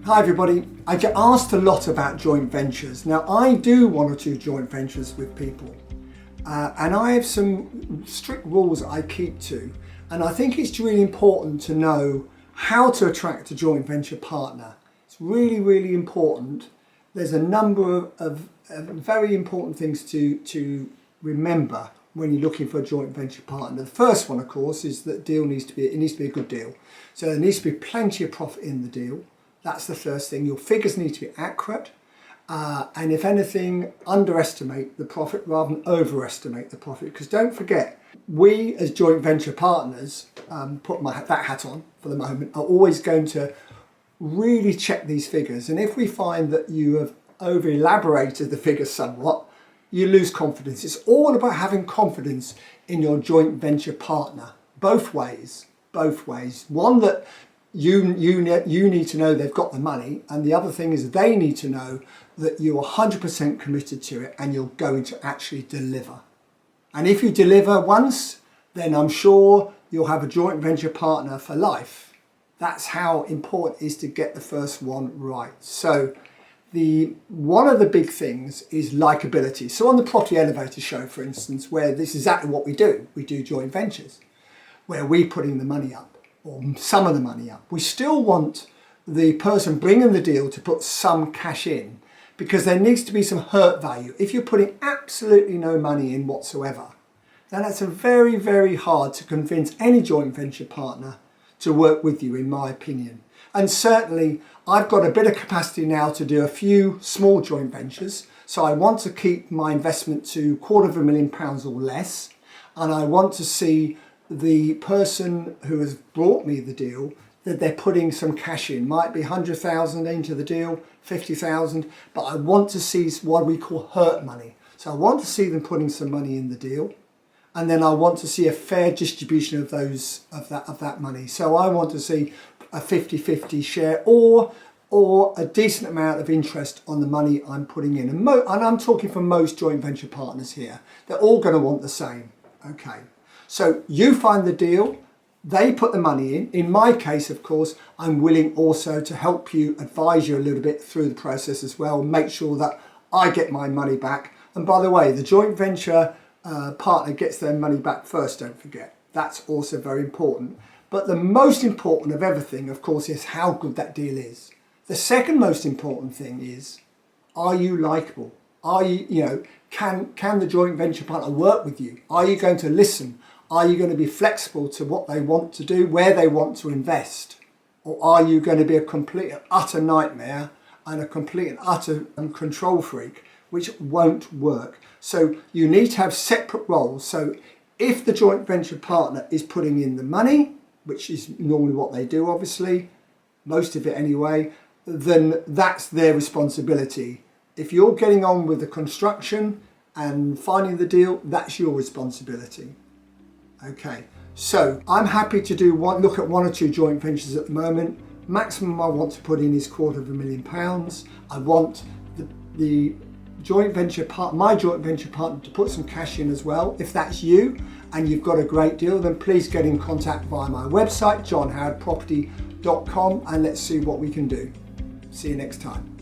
Hi everybody, I get asked a lot about joint ventures. Now I do one or two joint ventures with people and I have some strict rules I keep to, and I think it's really important to know how to attract a joint venture partner. It's really important. There's a number of very important things to remember when you're looking for a joint venture partner. The first one, of course, is that it needs to be a good deal. So there needs to be plenty of profit in the deal. That's the first thing. Your figures need to be accurate, and if anything, underestimate the profit rather than overestimate the profit. Because don't forget, we as joint venture partners, put that hat on for the moment, are always going to really check these figures. And if we find that you have over elaborated the figures somewhat, you lose confidence. It's all about having confidence in your joint venture partner, both ways. One, that you need to know they've got the money, and the other thing is they need to know that you're 100% committed to it and you're going to actually deliver. And if you deliver once, then I'm sure you'll have a joint venture partner for life. That's how important it is to get the first one right. So one of the big things is likability. So on the Property Elevator show, for instance, where this is exactly what we do joint ventures, where we're putting the money up, or some of the money up. We still want the person bringing the deal to put some cash in, because there needs to be some hurt value. If you're putting absolutely no money in whatsoever, then it's very hard to convince any joint venture partner to work with you, in my opinion. And certainly I've got a bit of capacity now to do a few small joint ventures. So I want to keep my investment to £250,000 or less, and I want to see the person who has brought me the deal, that they're putting some cash in. Might be 100,000 into the deal, 50,000, but I want to see what we call hurt money. So I want to see them putting some money in the deal, and then I want to see a fair distribution of that money. So I want to see a 50-50 share, or a decent amount of interest on the money I'm putting in. And I'm talking for most joint venture partners here. They're all going to want the same. Okay. So you find the deal, they put the money in. In my case, of course, I'm willing also to help you, advise you a little bit through the process as well, make sure that I get my money back. And by the way, the joint venture partner gets their money back first, don't forget. That's also very important. But the most important of everything, of course, is how good that deal is. The second most important thing is, are you likable? Are you, can the joint venture partner work with you? Are you going to listen? Are you going to be flexible to what they want to do, where they want to invest? Or are you going to be a complete and utter nightmare and a complete and utter control freak, which won't work? So you need to have separate roles. So if the joint venture partner is putting in the money, which is normally what they do, obviously, most of it anyway, then that's their responsibility. If you're getting on with the construction and finding the deal, that's your responsibility. Okay, so I'm happy to look at one or two joint ventures at the moment. Maximum I want to put in is £250,000. I want my joint venture partner to put some cash in as well. If that's you and you've got a great deal, then please get in contact via my website, johnhowardproperty.com, and let's see what we can do. See you next time.